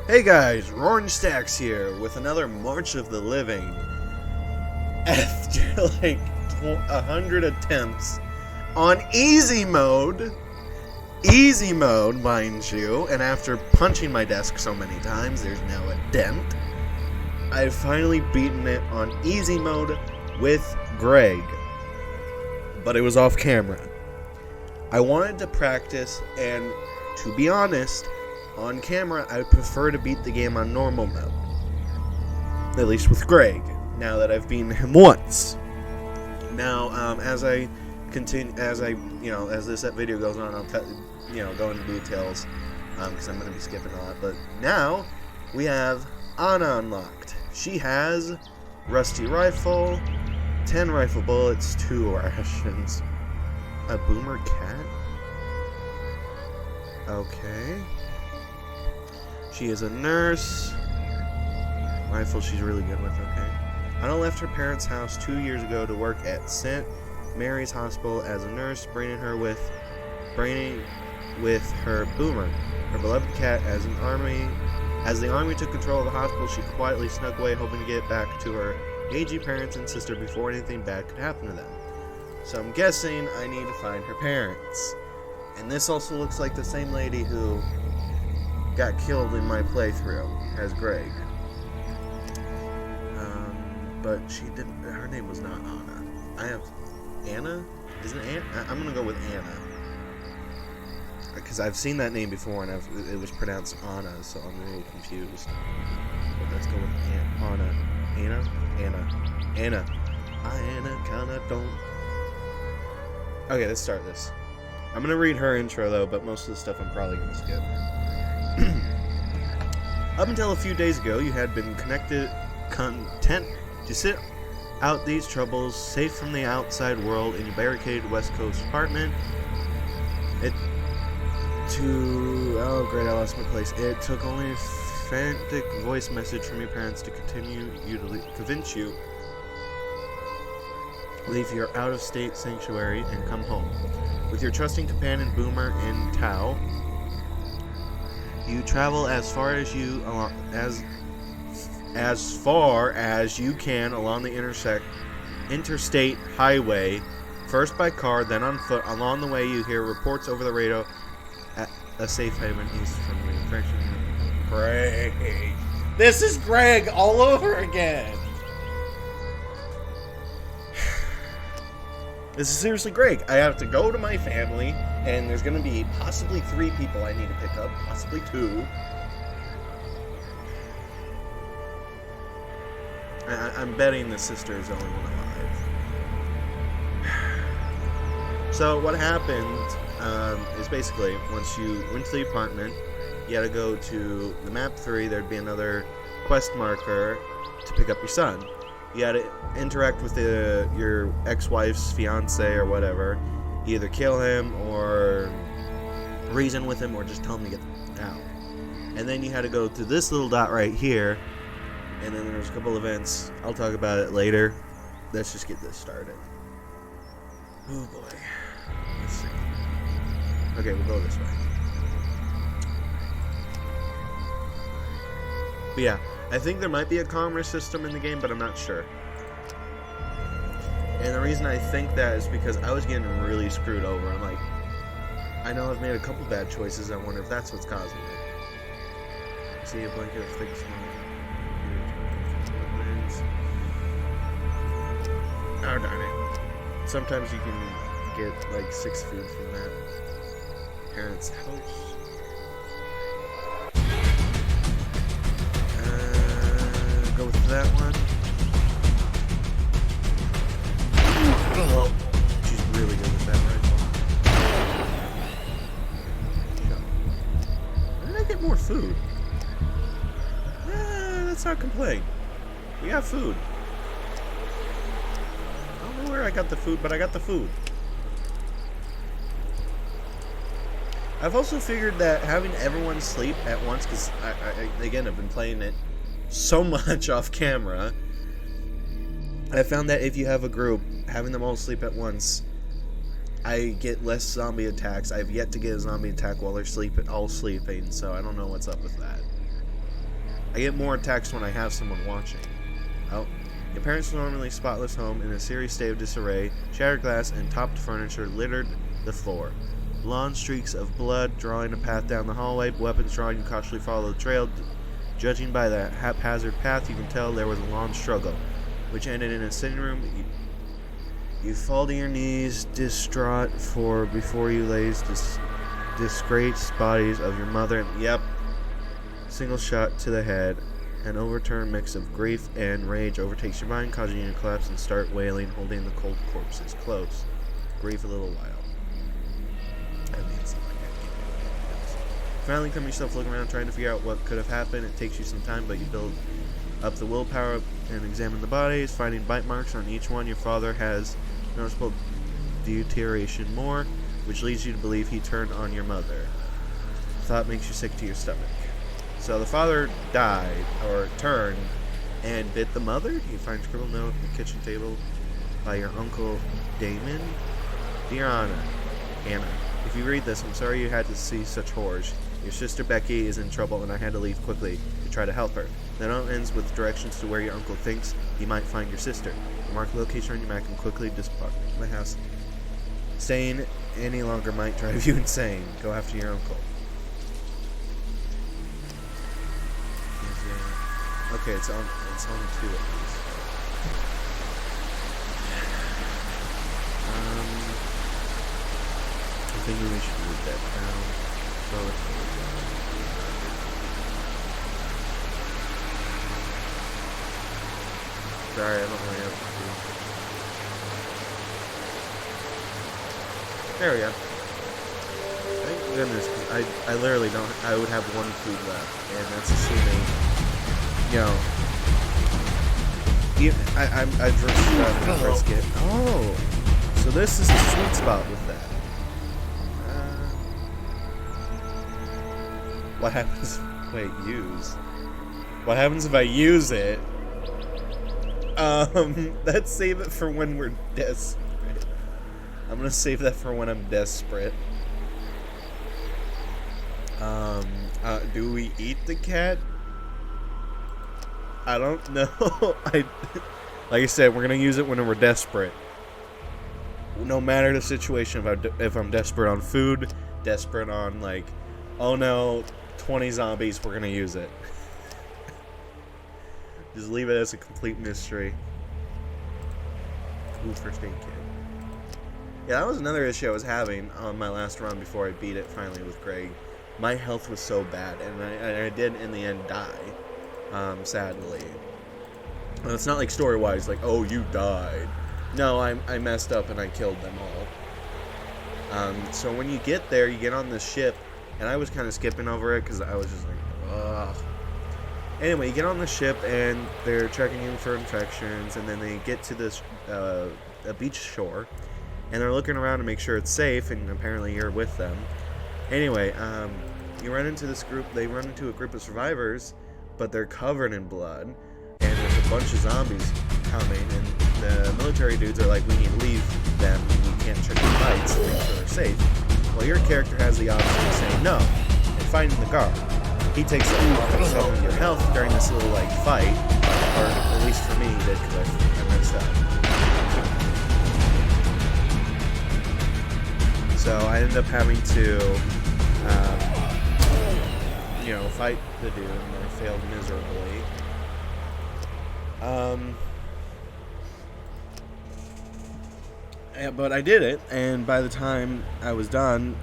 Hey guys, Roaring Stacks here with another March of the Living. After like 100 attempts on easy mode, mind you, and after punching my desk so many times, there's now a dent. I've finally beaten it on easy mode with Greg, but it was off camera. I wanted to practice, and to be honest, on camera, I would prefer to beat the game on normal mode. At least with Greg, now that I've beaten him once. Now, as this video goes on, I'll go into details, because I'm going to be skipping a lot. But now, we have Anna unlocked. She has Rusty Rifle, 10 rifle bullets, 2 rations, a Boomer Cat. Okay. She is a nurse. Rifle she's really good with, okay. Anna left her parents' house 2 years ago to work at St. Mary's Hospital as a nurse, bringing with her Boomer, her beloved cat. As the army took control of the hospital, she quietly snuck away, hoping to get back to her aging parents and sister before anything bad could happen to them. So I'm guessing I need to find her parents. And this also looks like the same lady who got killed in my playthrough as Greg. But she didn't. Her name was not Anna. I have Anna. Isn't it Anna? I'm gonna go with Anna because I've seen that name before and it was pronounced Anna, so I'm a little confused. But let's go with Anna. Anna. Anna kinda don't. Okay, let's start this. I'm gonna read her intro though, but most of the stuff I'm probably gonna skip. Up until a few days ago, you had been content to sit out these troubles, safe from the outside world in your barricaded West Coast apartment. Oh great, I lost my place. It took only a frantic voice message from your parents to convince you leave your out-of-state sanctuary and come home. With your trusting companion Boomer and Tao, you travel as far as you can along the interstate highway, first by car, then on foot. Along the way, you hear reports over the radio at a safe haven east from the infection. Greg, this is Greg all over again. This is seriously Greg. I have to go to my family, and there's going to be possibly 3 people I need to pick up, possibly 2. I'm betting the sister is the only one alive. So what happened is basically, once you went to the apartment, you had to go to the map 3. There'd be another quest marker to pick up your son. You had to interact with your ex-wife's fiance or whatever. You either kill him or reason with him or just tell him to get out. And then you had to go to this little dot right here. And then there's a couple events. I'll talk about it later. Let's just get this started. Oh boy. Let's see. Okay, we'll go this way. But yeah, I think there might be a commerce system in the game, but I'm not sure. And the reason I think that is because I was getting really screwed over. I'm like, I know I've made a couple bad choices. I wonder if that's what's causing it. See a blanket of thick snow. Oh darn it. Sometimes you can get like 6 food from that parent's house. Go with that one. Oh, she's really good with that rifle. Where did I get more food? Let's not complain. We got food. I don't know where I got the food, but I got the food. I've also figured that having everyone sleep at once, because again, I've been playing it so much off camera. I found that if you have a group, having them all sleep at once, I get less zombie attacks. I've yet to get a zombie attack while they're all sleeping, so I don't know what's up with that. I get more attacks when I have someone watching. Oh. Your parents' normally spotless home in a serious state of disarray, shattered glass and topped furniture littered the floor. Blonde streaks of blood drawing a path down the hallway, weapons drawn, you cautiously follow the trail. Judging by the haphazard path, you can tell there was a long struggle, which ended in a sitting room. You fall to your knees, distraught, for before you lays disgraced bodies of your mother. Yep. Single shot to the head. An overturned mix of grief and rage overtakes your mind, causing you to collapse and start wailing, holding the cold corpses close. Grieve a little while. That means finally come yourself looking around, trying to figure out what could have happened. It takes you some time, but you build up the willpower and examine the bodies, finding bite marks on each one. Your father has noticeable deterioration more, which leads you to believe he turned on your mother. The thought makes you sick to your stomach. So the father died, or turned, and bit the mother. You find a scribbled note on the kitchen table by your uncle Damon. Dear Anna, if you read this, I'm sorry you had to see such horrors. Your sister Becky is in trouble, and I had to leave quickly to try to help her. The note ends with directions to where your uncle thinks he might find your sister. Mark the location on your map and quickly depart the house. Staying any longer might drive you insane. Go after your uncle. Okay, it's on 2 at least. I think we should move that down. So let's move it down. Sorry, I don't really have to. There we go. Thank goodness, because I literally don't. I would have 1 food left, and that's assuming. You know, I just brisket. Oh, so this is the sweet spot with that. What happens? Wait, use. What happens if I use it? Let's save it for when we're desperate. I'm gonna save that for when I'm desperate. Do we eat the cat? I don't know. Like I said, we're gonna use it when we're desperate. No matter the situation, if I'm desperate on food, desperate on like, oh no, 20 zombies, we're gonna use it. Just leave it as a complete mystery. Ooh, first aid kit. Yeah, that was another issue I was having on my last run before I beat it finally with Greg. My health was so bad, and I did in the end die. Sadly. Well, it's not like story-wise, like, oh, you died. No, I messed up and I killed them all. So when you get there, you get on the ship, and I was kind of skipping over it because I was just like, ugh. Anyway, you get on the ship, and they're checking in for infections, and then they get to this a beach shore, and they're looking around to make sure it's safe, and apparently you're with them. Anyway, you run into this group. They run into a group of survivors, but they're covered in blood, and there's a bunch of zombies coming, and the military dudes are like, we need to leave them, we can't check the lights to make sure they're safe. Well, your character has the option of saying no, and finding the guard. He takes off some of your health during this little, like, fight, or at least for me, he did, because I messed up. So I ended up having to, fight the dude, and I failed miserably. Yeah, but I did it, and by the time I was done,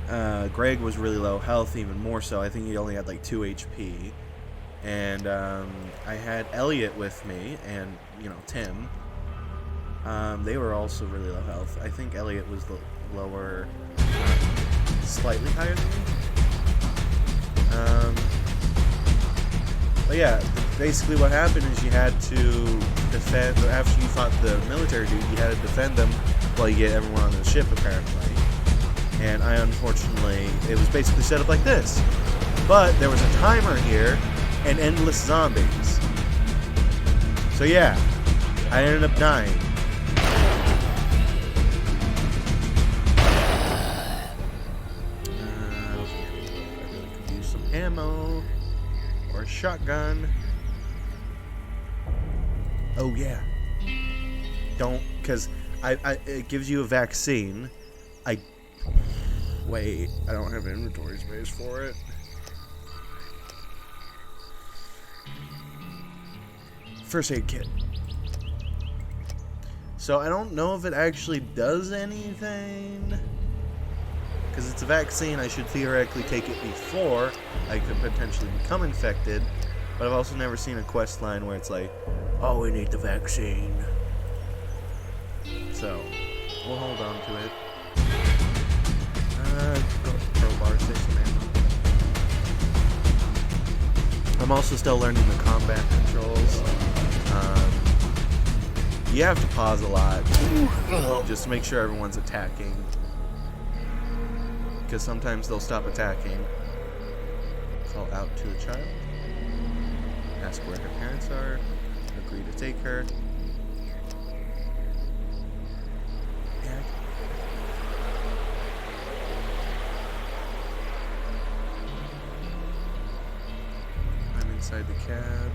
Greg was really low health, even more so. I think he only had like 2 HP. And I had Elliot with me, and, Tim. They were also really low health. I think Elliot was the lower, slightly higher than me. But yeah, basically what happened is you had to defend, after you fought the military dude, you had to defend them while you get everyone on the ship, apparently. And I, unfortunately, it was basically set up like this. But there was a timer here and endless zombies. So yeah, I ended up dying. I really could use some ammo or a shotgun. Oh yeah. Don't, because it gives you a vaccine. Wait, I don't have inventory space for it. First aid kit. So I don't know if it actually does anything. Because it's a vaccine, I should theoretically take it before I could potentially become infected. But I've also never seen a quest line where it's like, oh, we need the vaccine. So, we'll hold on to it. Go with the crowbar, save some ammo. I'm also still learning the combat controls. You have to pause a lot just to make sure everyone's attacking. Because sometimes they'll stop attacking. Call out to the child. Ask where her parents are. Agree to take her. Yeah. I'm inside the cab.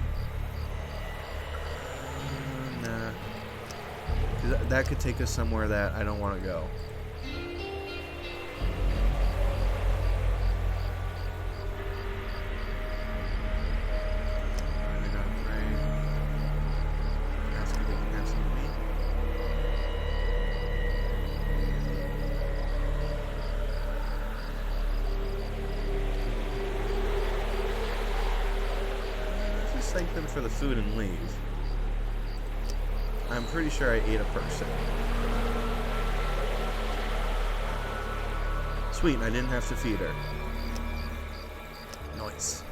Nah. 'Cause that could take us somewhere that I don't want to go. Thank them for the food and leave. I'm pretty sure I ate a person. Sweet, I didn't have to feed her. Nice.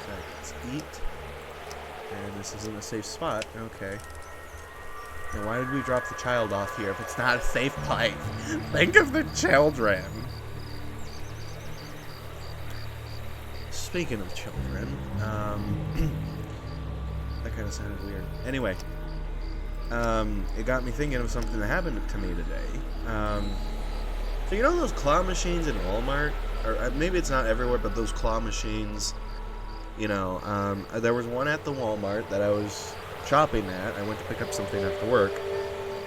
Okay, let's eat. And this isn't a safe spot. Okay. Then why did we drop the child off here if it's not a safe place? Think of the children. Speaking of children, that kind of sounded weird. Anyway, it got me thinking of something that happened to me today. So you know those claw machines in Walmart? Or maybe it's not everywhere, but those claw machines, you know, there was one at the Walmart that I was shopping at. I went to pick up something after work,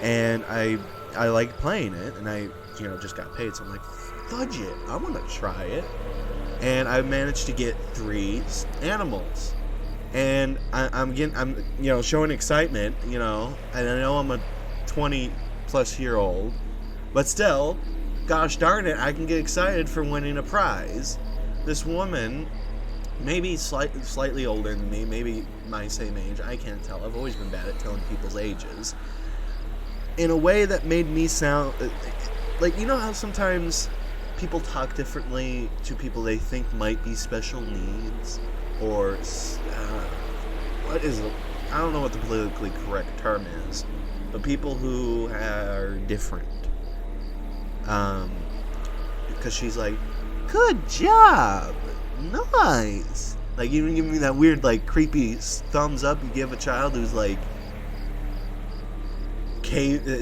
and I liked playing it, and I, you know, just got paid, so I'm like, fudge it, I want to try it. And I managed to get 3 animals, and I'm you know, showing excitement, you know, and I know I'm a 20-plus-year-old, but still, gosh darn it, I can get excited for winning a prize. This woman, maybe slightly older than me, maybe my same age, I can't tell. I've always been bad at telling people's ages. In a way that made me sound like, you know how sometimes people talk differently to people they think might be special needs, or what is it? I don't know what the politically correct term is, but people who are different. Because she's like, good job, nice. Like, you give me that weird, like, creepy thumbs up you give a child who's like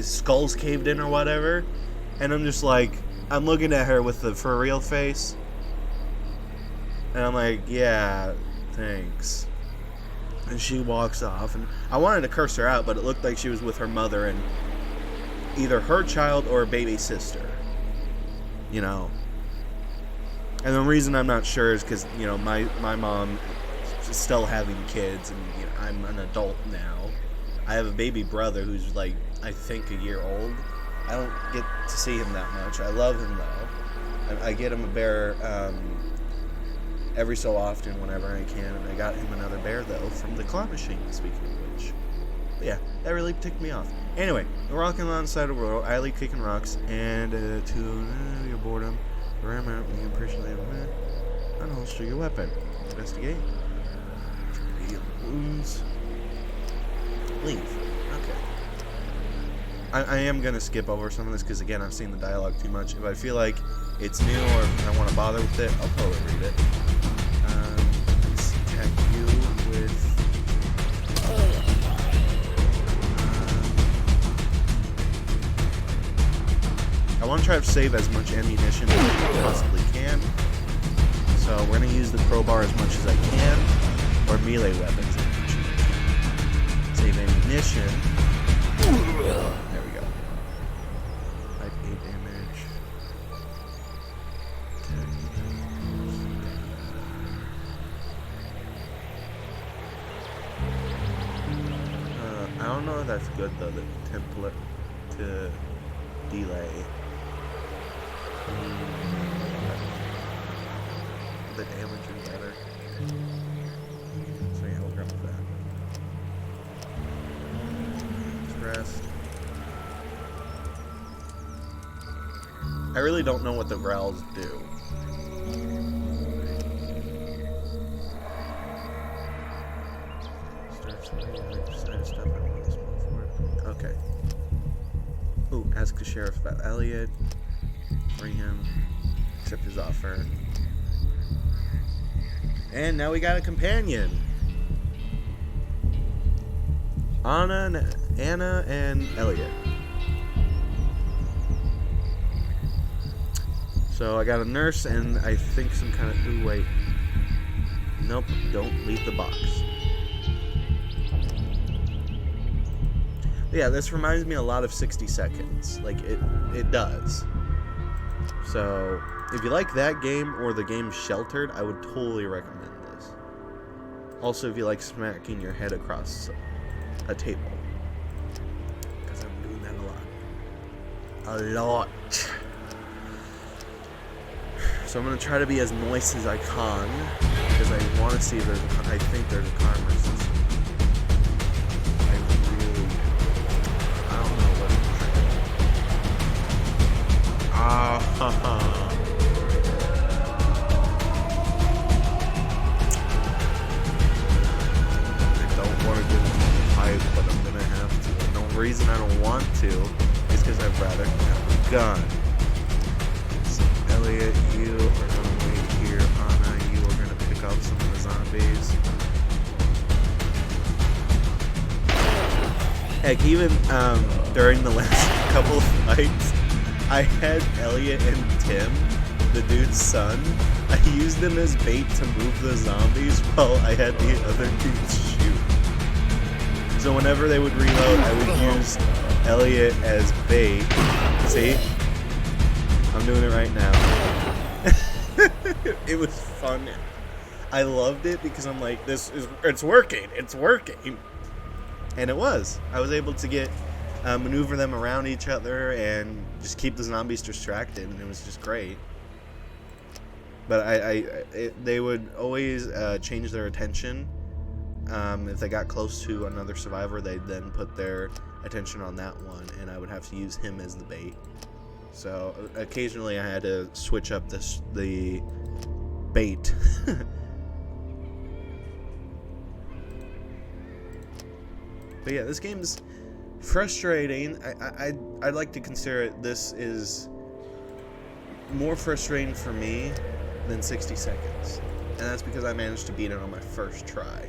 skull's caved in or whatever, and I'm just like, I'm looking at her with the for real face, and I'm like, yeah, thanks. And she walks off, and I wanted to curse her out, but it looked like she was with her mother and either her child or a baby sister, you know. And the reason I'm not sure is because, you know, my mom is still having kids, and you know, I'm an adult now. I have a baby brother who's like, I think, a year old. I don't get to see him that much. I love him, though. I get him a bear every so often whenever I can, and I got him another bear, though, from the claw machine, speaking of which. But yeah, that really ticked me off. Anyway, we're walking alongside the road, idly kicking rocks, and to your boredom, ram out, you can personally unholster your weapon. Investigate. Wounds. Leave. Okay. I am going to skip over some of this because, again, I've seen the dialogue too much. If I feel like it's new or if I want to bother with it, I'll probably read it. Let's attack you with... I want to try to save as much ammunition as I possibly can. So we're going to use the crowbar as much as I can, or melee weapons as much as I can. ignition. There we go. 5, 8 damage. I don't know if that's good though, the template to delay. The damage is better. So yeah, we'll grab that. Rest. I really don't know what the growls do. Okay. Ooh, ask the sheriff about Elliot. Free him. Accept his offer. And now we got a companion. Anna and Elliot. So I got a nurse and I think some kind of... Ooh, wait. Nope, don't leave the box. Yeah, this reminds me a lot of 60 Seconds. Like, it does. So, if you like that game or the game Sheltered, I would totally recommend this. Also, if you like smacking your head across a table. Because I'm doing that a lot. So I'm going to try to be as nice as I can. Because I want to see if there's I think there's a karma system. I don't want to get into the pipe, but I'm gonna have to. And the reason I don't want to is because I'd rather have a gun. So Elliot, you are gonna wait here. Anna, you are gonna pick up some of the zombies. Heck, even during the last couple of fights, I had Elliot and Tim, the dude's son. I used them as bait to move the zombies while I had the other dudes shoot. So whenever they would reload, I would use Elliot as bait. See? I'm doing it right now. It was fun. I loved it because I'm like, it's working. It's working. And it was. I was able to get... maneuver them around each other and just keep the zombies distracted, and it was just great. But they would always change their attention. If they got close to another survivor, they'd then put their attention on that one, and I would have to use him as the bait. So occasionally I had to switch up the bait. But yeah, this game's frustrating. I'd like to consider it. This is more frustrating for me than 60 Seconds, and that's because I managed to beat it on my first try.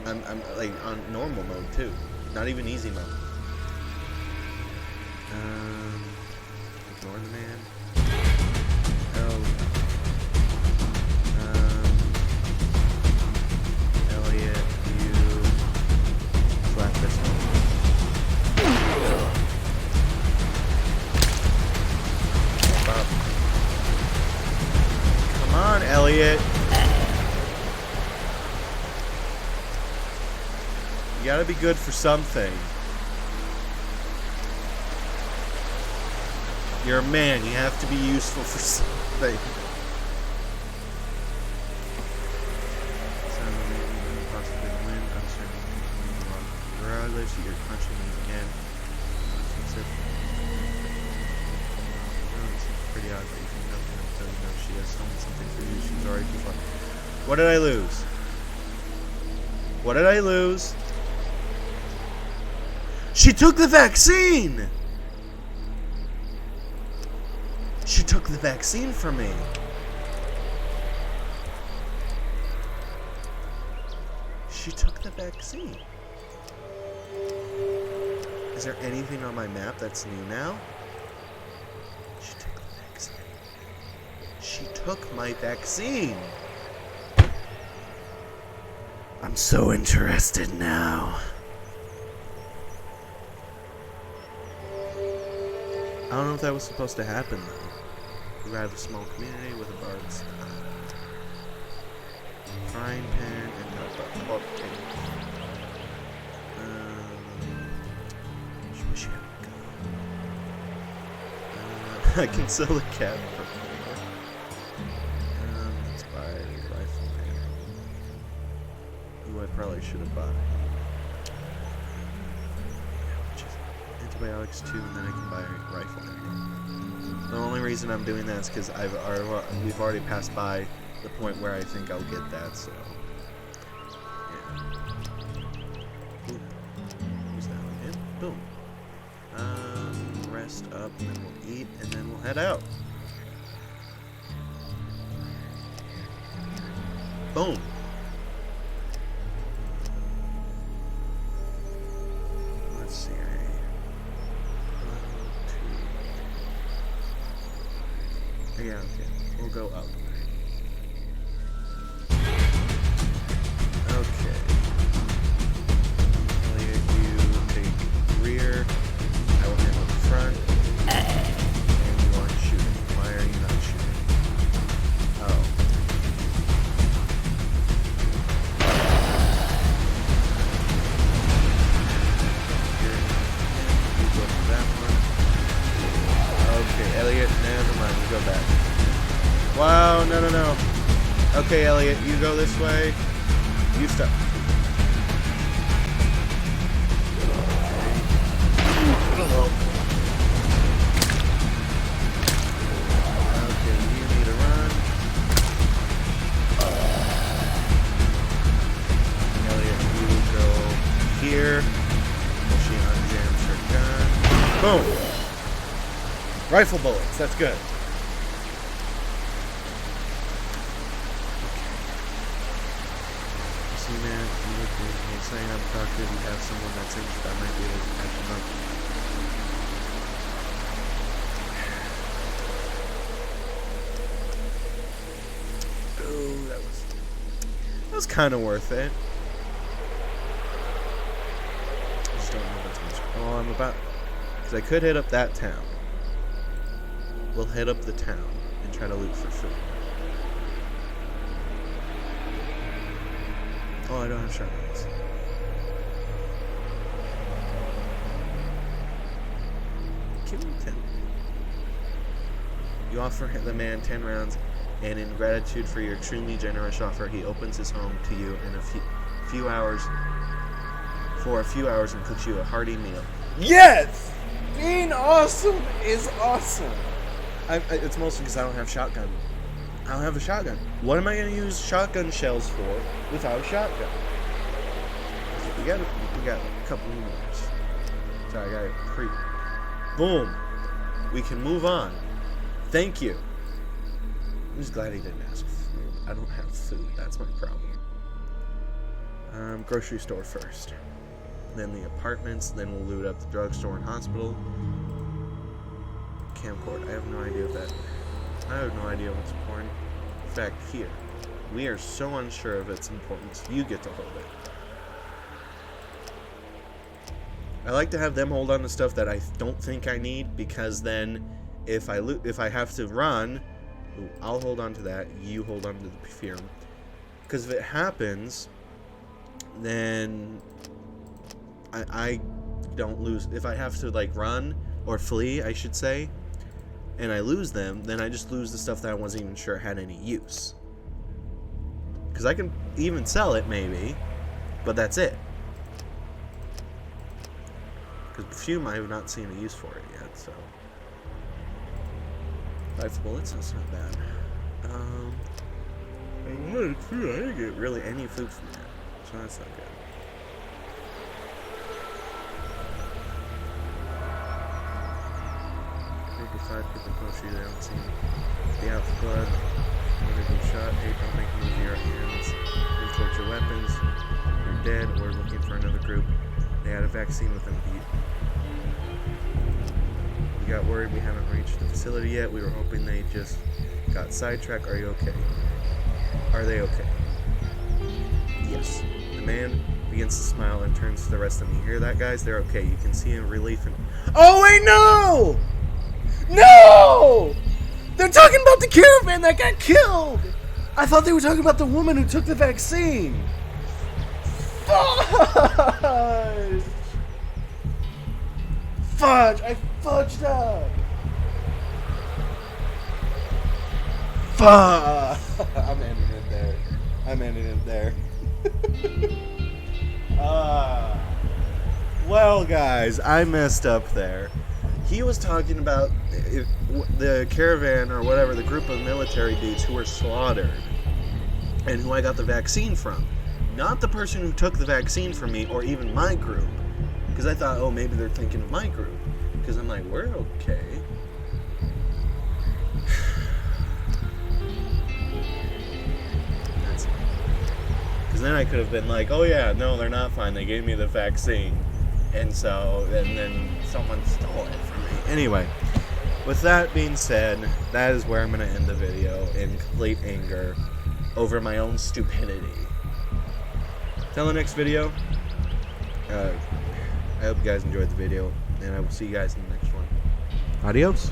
I'm like on normal mode too, not even easy mode. Ignore the man. Elliot, you slap this one. Come on, Elliot. You gotta be good for something. You're a man. You have to be useful for something. You're punching me again. It's pretty odd that you think nothing until you know she has stolen something for you. She's already too far. What did I lose? What did I lose? She took the vaccine! She took the vaccine from me. She took the vaccine. Is there anything on my map that's new now? She took the vaccine. She took my vaccine. I'm so interested now. I don't know if that was supposed to happen though. We have a small community with a bard's frying pan and a pork cake. Wish you had a gun. I can sell a cat for $4. Let's buy a rifle ammo. Ooh, I probably should have bought antibiotics too, and then I can buy a rifle ammo. The only reason I'm doing that is because we've already passed by the point where I think I'll get that, so yeah. Oop. Who's that one hit? Boom. Rest up, and then we'll eat, and then we'll head out. Boom. Let's see. 1, 2. Yeah, okay. We'll go up. Okay. Elliot, you take rear. I will handle the front. And you aren't shooting. Why are you not shooting? Oh. Here. You go for that one. Okay, Elliot, never mind. We go back. Wow, no. Okay, Elliot, you go this way. You stop. Okay, you need to run. Elliot, you go here. She unjams her gun. Boom! Rifle bullets, that's good. See, man, you look good. You're saying I'm productive. You have someone that's injured. I might be able to catch them up. Ooh, that was kind of worth it. I just don't know if that's much. Oh, I'm about, because I could hit up that town. We'll hit up the town and try to loot for food. Oh, I don't have shotguns. Give me 10. You offer the man 10 rounds, and in gratitude for your extremely generous offer, he opens his home to you in a few hours, and cooks you a hearty meal. Yes! Being awesome is awesome. It's mostly because I don't have shotgun. I don't have a shotgun. What am I going to use shotgun shells for without a shotgun? We got a couple more. Sorry, I got a creep. Boom. We can move on. Thank you. I'm just glad he didn't ask for food. I don't have food. That's my problem. Grocery store first. Then the apartments. Then we'll loot up the drugstore and hospital. Camcorder. I have no idea what that. I have no idea what's important. In fact, here, we are so unsure of its importance. You get to hold it. I like to have them hold on to stuff that I don't think I need, because then if I have to run, I'll hold on to that. You hold on to the perfume. Because if it happens, then I don't lose. If I have to run or flee, I should say, and I lose them, then I just lose the stuff that I wasn't even sure had any use. Because I can even sell it, maybe, but that's it. Because perfume, I have not seen a use for it yet, so. 5 bullets, that's not bad. I wanted food. I didn't get really any food from that, so that's not good. Maybe 5 people push you, they don't seem to be out for blood. When they get shot, hey, don't make me move your hands. Move towards your weapons. You're dead, or looking for another group. They had a vaccine with them. We got worried we haven't reached the facility yet. We were hoping they just got sidetracked. Are you okay? Are they okay? Yes. man begins to smile and turns to the rest of me. You hear that, guys? They're okay. You can see him relief and... Oh, wait, no! No! They're talking about the caravan that got killed! I thought they were talking about the woman who took the vaccine. Fudge! Fudge! I fudged up! Fuck! I'm ending it there. I'm ending it there. Well, guys, I messed up there. He was talking about the caravan or whatever, the group of military dudes who were slaughtered and who I got the vaccine from. Not the person who took the vaccine from me or even my group. Because I thought, oh, maybe they're thinking of my group. Because I'm like, we're okay. Because then I could have been like, oh yeah, no, they're not fine. They gave me the vaccine. And then someone stole it from me. Anyway, with that being said, that is where I'm going to end the video in complete anger over my own stupidity. Till the next video, I hope you guys enjoyed the video, and I will see you guys in the next one. Adios.